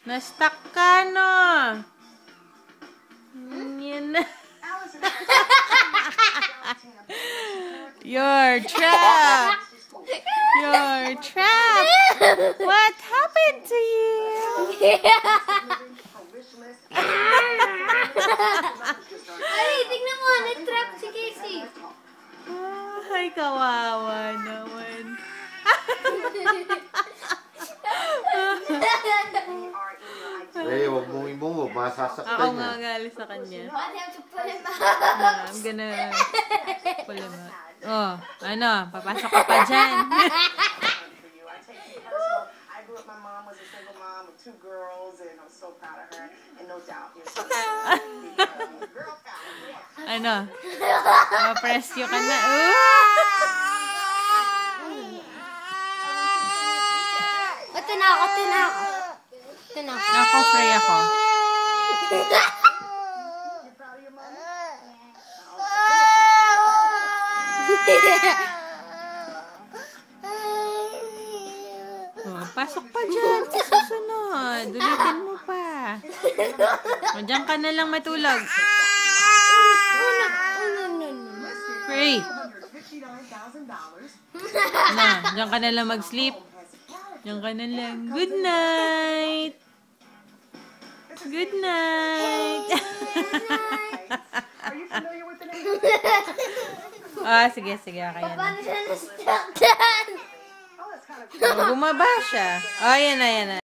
Na-stuck ka, no? Yan na. You're trapped. You're trapped. What happened to you? Ay, tignan mo. Na-trap si Casey. Ay, kawawa naman. Hey, huwag mong ibungog. Masasaktan Ako niya. nga galit sa kanya. But I have to pull him out. I'm gonna pull him out. Oh, ano? Papasok ka pa dyan. I grew up, my mom was a single mom with 2 girls, and I'm so proud of her. And no doubt, you're so girl power. Ano? Ma-rescue ka na. Ito na ako. Ako, free ako. Oh, pasok pa dyan sa susunod. Ulitin mo pa. O, dyan ka na lang matulog. Free. Na, dyan ka na lang mag-sleep. Dyan ka na lang. Good night. Good night. Ah, sige. Kaya na. Paano siya na-stuck dyan? Bumaba siya. Oh, yan na.